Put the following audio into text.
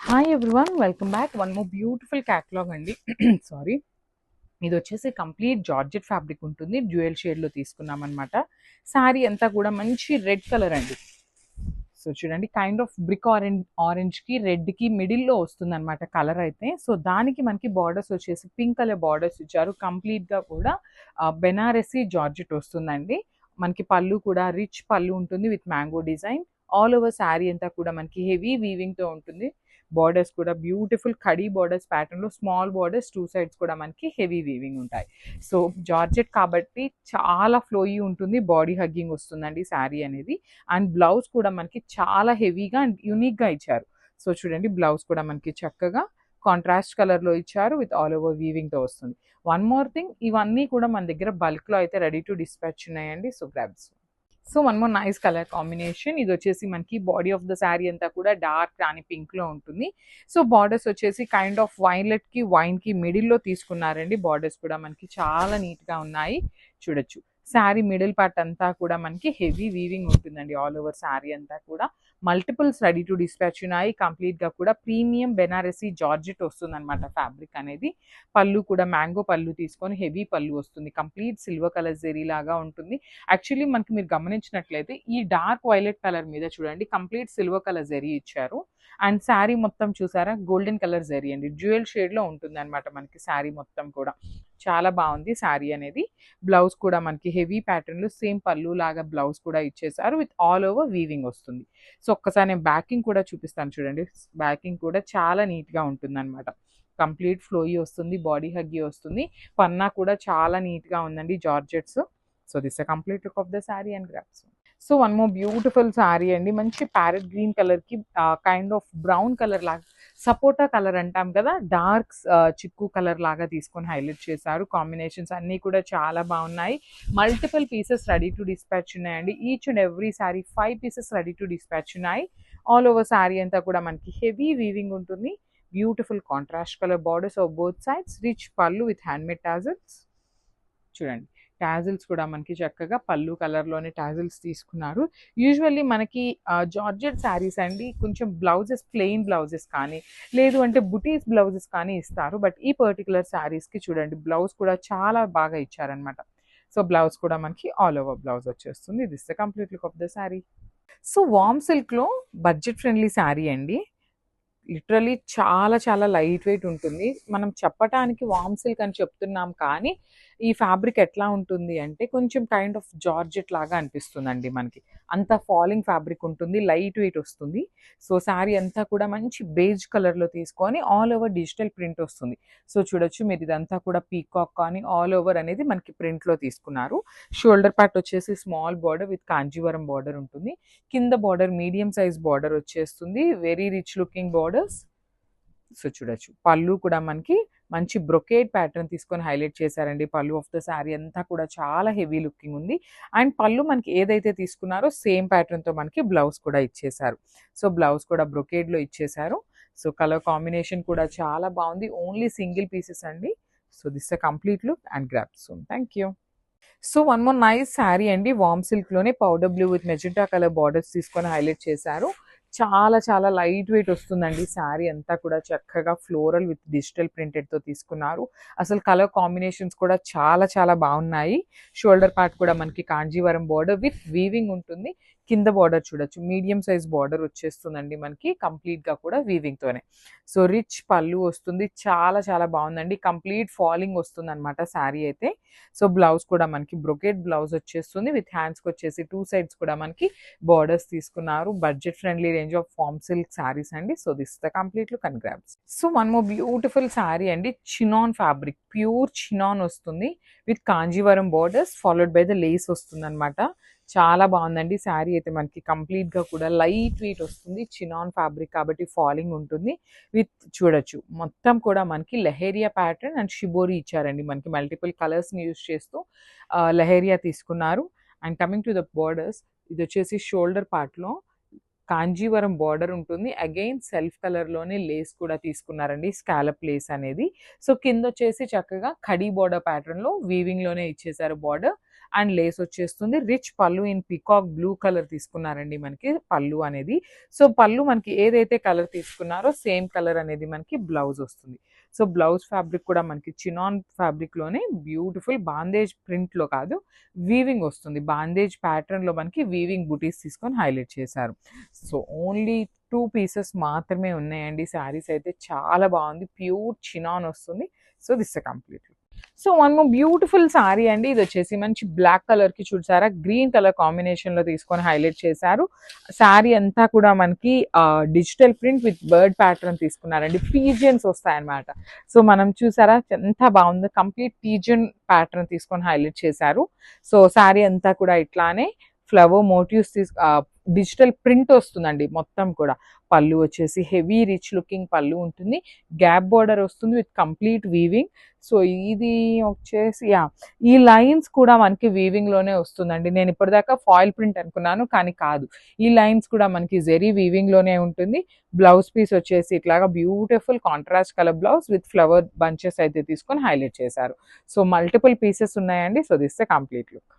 Hi everyone, welcome back. One more beautiful catalogue అండి. Sorry, ఇది వచ్చేసి కంప్లీట్ జార్జెట్ ఫ్యాబ్రిక్ ఉంటుంది. డ్యూయల్ షేడ్లో తీసుకున్నాం అనమాట. శారీ అంతా కూడా మంచి రెడ్ కలర్ అండి. సో చూడండి, కైండ్ ఆఫ్ బ్రిక్ ఆరెంజ్కి రెడ్కి మిడిల్లో వస్తుంది అనమాట కలర్ అయితే. సో దానికి మనకి బార్డర్స్ వచ్చేసి పింక్ కలర్ బార్డర్స్ ఇచ్చారు. కంప్లీట్గా కూడా బెనారసీ జార్జెట్ వస్తుందండి. మనకి పళ్ళు కూడా రిచ్ పళ్ళు ఉంటుంది with mango design. All over sari అంతా కూడా మనకి హెవీ వీవింగ్తో ఉంటుంది. బార్డర్స్ కూడా బ్యూటిఫుల్ కడీ బార్డర్స్ ప్యాటర్న్లో స్మాల్ బార్డర్స్, టూ సైడ్స్ కూడా మనకి హెవీ వీవింగ్ ఉంటాయి. సో జార్జెట్ కాబట్టి చాలా ఫ్లోయీ ఉంటుంది, బాడీ హగ్గింగ్ వస్తుందండి శారీ అనేది. అండ్ బ్లౌజ్ కూడా మనకి చాలా హెవీగా అండ్ యూనిక్గా ఇచ్చారు. సో చూడండి, బ్లౌజ్ కూడా మనకి చక్కగా కాంట్రాస్ట్ కలర్లో ఇచ్చారు విత్ ఆల్ ఓవర్ వీవింగ్తో వస్తుంది. వన్ మోర్ థింగ్, ఇవన్నీ కూడా మన దగ్గర బల్క్లో అయితే రెడీ టు డిస్పాచ్ ఉన్నాయండి. So grabs. So one more nice colour combination. ఇది వచ్చేసి మనకి బాడీ ఆఫ్ ద శారీ అంతా కూడా డార్క్ రాణి పింక్ లో ఉంటుంది. సో బార్డర్స్ వచ్చేసి కైండ్ ఆఫ్ వైన్లెట్ కి వైన్ కి మిడిల్ లో తీసుకున్నారండి. బార్డర్స్ కూడా మనకి చాలా నీట్ గా ఉన్నాయి, చూడొచ్చు. శారీ మిడిల్ పార్ట్ అంతా కూడా మనకి హెవీ వీవింగ్ ఉంటుందండి. ఆల్ ఓవర్ శారీ అంతా కూడా మల్టిపుల్స్ రెడీ టు డిస్పాచ్ ఉన్నాయి. కంప్లీట్ గా కూడా ప్రీమియం బెనారసీ జార్జెట్ వస్తుంది అనమాట ఫ్యాబ్రిక్ అనేది. పళ్ళు కూడా మ్యాంగో పళ్ళు తీసుకొని హెవీ పళ్ళు వస్తుంది. కంప్లీట్ సిల్వర్ కలర్ జెరీ లాగా ఉంటుంది. యాక్చువల్లీ మనకి మీరు గమనించినట్లయితే ఈ డార్క్ వైలెట్ కలర్ మీద చూడండి కంప్లీట్ సిల్వర్ కలర్ జరీ ఇచ్చారు. అండ్ శారీ మొత్తం చూసారా గోల్డెన్ కలర్ జరీ అండి. డ్యూయల్ షేడ్ లో ఉంటుంది అనమాట మనకి శారీ మొత్తం కూడా. చాలా బాగుంది శారీ అనేది. బ్లౌజ్ కూడా మనకి హెవీ ప్యాటర్న్ లో సేమ్ పళ్ళు లాగా బ్లౌజ్ కూడా ఇచ్చేసారు విత్ ఆల్ ఓవర్ వీవింగ్ వస్తుంది. సో ఒక్కసారి నేను బ్యాకింగ్ కూడా చూపిస్తాను చూడండి. బ్యాకింగ్ కూడా చాలా నీట్ గా ఉంటుంది అనమాట. కంప్లీట్ ఫ్లోయి వస్తుంది, బాడీ హగ్గి వస్తుంది. పన్నా కూడా చాలా నీట్ గా ఉందండి georgettes. So this a complete look of the sari and grasp. So one more beautiful sari అండి. మంచి ప్యారెట్ గ్రీన్ కలర్ కి కైండ్ ఆఫ్ బ్రౌన్ కలర్ లాగా, సపోటా కలర్ అంటాం కదా, డార్క్ చిక్కు కలర్ లాగా తీసుకొని హైలైట్ చేశారు. కాంబినేషన్స్ అన్నీ కూడా చాలా బాగున్నాయి. Multiple pieces ready to dispatch ఉన్నాయండి. Each and every sari 5 pieces ready to dispatch ఉన్నాయి. ఆల్ ఓవర్ శారీ అంతా కూడా మనకి హెవీ వీవింగ్ ఉంటుంది. Beautiful contrast colour borders of both sides, rich pallu with handmade tassels. చూడండి, టాజిల్స్ కూడా మనకి చక్కగా పళ్ళు కలర్లోనే టాజిల్స్ తీసుకున్నారు. యూజువల్లీ మనకి జార్జెట్ శారీస్ అండి కొంచెం బ్లౌజెస్ ప్లెయిన్ బ్లౌజెస్ కానీ లేదు అంటే బుటీస్ బ్లౌజెస్ కానీ ఇస్తారు. బట్ ఈ పర్టికులర్ శారీస్కి చూడండి బ్లౌజ్ కూడా చాలా బాగా ఇచ్చారనమాట. సో బ్లౌజ్ కూడా మనకి ఆల్ ఓవర్ బ్లౌజ్ వచ్చేస్తుంది. This the complete look of the sari. So వామ్ సిల్క్లో బడ్జెట్ ఫ్రెండ్లీ శారీ అండి. లిటరలీ చాలా చాలా లైట్ వెయిట్ ఉంటుంది. మనం చెప్పటానికి వామ్ సిల్క్ అని చెప్తున్నాం కానీ ఈ ఫ్యాబ్రిక్ ఎట్లా ఉంటుంది అంటే కొంచెం కైండ్ ఆఫ్ జార్జెట్ లాగా అనిపిస్తుందండి మనకి. అంత ఫాలింగ్ ఫ్యాబ్రిక్ ఉంటుంది, లైట్ వెయిట్ వస్తుంది. సో శారీ అంతా కూడా మంచి బేజ్ కలర్లో తీసుకొని ఆల్ ఓవర్ డిజిటల్ ప్రింట్ వస్తుంది. సో చూడొచ్చు మీరు, ఇదంతా కూడా పీకాక్ కానీ ఆల్ ఓవర్ అనేది మనకి ప్రింట్లో తీసుకున్నారు. షోల్డర్ పార్ట్ వచ్చేసి small border with Kanjeevaram border ఉంటుంది. కింద బార్డర్ మీడియం సైజ్ బార్డర్ వచ్చేస్తుంది, very rich looking borders. So చూడొచ్చు, పళ్ళు కూడా మనకి మంచి బ్రొకేడ్ ప్యాటర్న్ తీసుకొని హైలైట్ చేశారండి. పళ్ళు ఆఫ్ ద శారీ అంతా కూడా చాలా హెవీ లుకింగ్ ఉంది. అండ్ పళ్ళు మనకి ఏదైతే తీసుకున్నారో సేమ్ ప్యాటర్న్తో మనకి బ్లౌజ్ కూడా ఇచ్చేసారు. సో బ్లౌజ్ కూడా బ్రొకేడ్లో ఇచ్చేసారు. సో కలర్ కాంబినేషన్ కూడా చాలా బాగుంది. ఓన్లీ సింగిల్ పీసెస్ అండి. So this a complete look and grab soon. Thank you. So one more nice sari అండి. వామ్ సిల్క్లోనే powder blue with magenta colour borders తీసుకొని హైలైట్ చేశారు. చాలా చాలా లైట్ వెయిట్ వస్తుందండి శారీ అంతా కూడా. చక్కగా ఫ్లోరల్ విత్ డిజిటల్ ప్రింటెడ్తో తీసుకున్నారు. అసలు కలర్ కాంబినేషన్స్ కూడా చాలా చాలా బాగున్నాయి. షోల్డర్ పార్ట్ కూడా మనకి కాంజీవరం బార్డర్ విత్ వీవింగ్ ఉంటుంది. కింద బార్డర్ చూడొచ్చు, మీడియం సైజ్ బార్డర్ వచ్చేస్తుందండి మనకి కంప్లీట్గా కూడా వీవింగ్తోనే. సో రిచ్ పళ్ళు వస్తుంది, చాలా చాలా బాగుందండి. కంప్లీట్ ఫాలింగ్ వస్తుంది అనమాట శారీ అయితే. సో బ్లౌజ్ కూడా మనకి బ్రొకేట్ బ్లౌజ్ వచ్చేస్తుంది విత్ హ్యాండ్స్కి వచ్చేసి టూ సైడ్స్ కూడా మనకి బార్డర్స్ తీసుకున్నారు. Budget friendly range of farm silk saris అండి. So this the complete look and grabs. So one more beautiful sari అండి. చినాన్ ఫ్యాబ్రిక్, ప్యూర్ చినాన్ వస్తుంది with Kanjeevaram borders followed by the lace వస్తుంది అనమాట. చాలా బాగుందండి శారీ అయితే. మనకి కంప్లీట్గా కూడా లైట్ వెయిట్ వస్తుంది. చినాన్ ఫ్యాబ్రిక్ కాబట్టి ఫాలింగ్ ఉంటుంది. విత్ చూడొచ్చు మొత్తం కూడా మనకి లెహేరియా ప్యాటర్న్ అండ్ షిబోరి ఇచ్చారండి. మనకి మల్టిపుల్ కలర్స్ని యూజ్ చేస్తూ లెహేరియా తీసుకున్నారు. And coming to the borders, ఇది వచ్చేసి షోల్డర్ పార్ట్లో కాంజీవరం బార్డర్ ఉంటుంది. అగైన్ సెల్ఫ్ కలర్లోనే లేస్ కూడా తీసుకున్నారండి, స్కాలప్ లేస్ అనేది. సో కింద వచ్చేసి చక్కగా ఖడీ బార్డర్ ప్యాటర్న్లో వీవింగ్లోనే ఇచ్చేసారు బార్డర్. అండ్ లేస్ వచ్చేస్తుంది. రిచ్ పళ్ళు ఇన్ పికాక్ బ్లూ కలర్ తీసుకున్నారండి మనకి పళ్ళు అనేది. సో పళ్ళు మనకి ఏదైతే కలర్ తీసుకున్నారో సేమ్ కలర్ అనేది మనకి బ్లౌజ్ వస్తుంది. సో బ్లౌజ్ ఫ్యాబ్రిక్ కూడా మనకి చినాన్ ఫ్యాబ్రిక్లోనే బ్యూటిఫుల్ బాందేజ్ ప్రింట్లో కాదు వీవింగ్ వస్తుంది. బాందేజ్ ప్యాటర్న్లో మనకి వీవింగ్ బుటీస్ తీసుకొని హైలైట్ చేశారు. సో ఓన్లీ 2 పీసెస్ మాత్రమే ఉన్నాయండి. శారీస్ అయితే చాలా బాగుంది. ప్యూర్ చినాన్ వస్తుంది. So this complete. So one more beautiful sorry అండి. ఇది వచ్చేసి మంచి బ్లాక్ కలర్ కి చూసారా గ్రీన్ కలర్ కాంబినేషన్ లో తీసుకొని హైలైట్ చేశారు. సారీ అంతా కూడా మనకి digital print with bird pattern తీసుకున్నారండి. పీజియన్స్ వస్తాయన్నమాట. సో మనం చూసారా ఎంత బాగుందో కంప్లీట్ పీజియన్ ప్యాటర్న్ తీసుకొని హైలైట్ చేశారు. సో సారీ అంతా కూడా ఇట్లానే ఫ్లవర్ మోటివ్స్ డిజిటల్ ప్రింట్ వస్తుందండి మొత్తం కూడా. పళ్ళు వచ్చేసి హెవీ రిచ్ లుకింగ్ పళ్ళు ఉంటుంది. గ్యాప్ బార్డర్ వస్తుంది విత్ కంప్లీట్ వీవింగ్. సో ఇది వచ్చేసి ఈ లైన్స్ కూడా మనకి వీవింగ్ లోనే వస్తుందండి. నేను ఇప్పటిదాకా ఫాయిల్ ప్రింట్ అనుకున్నాను కానీ కాదు. ఈ లైన్స్ కూడా మనకి జెరీ వీవింగ్ లోనే ఉంటుంది. బ్లౌజ్ పీస్ వచ్చేసి ఇట్లాగా beautiful contrast colour blouse with flower bunches అయితే తీసుకొని హైలైట్ చేశారు. సో మల్టిపుల్ పీసెస్ ఉన్నాయండి. So this complete look.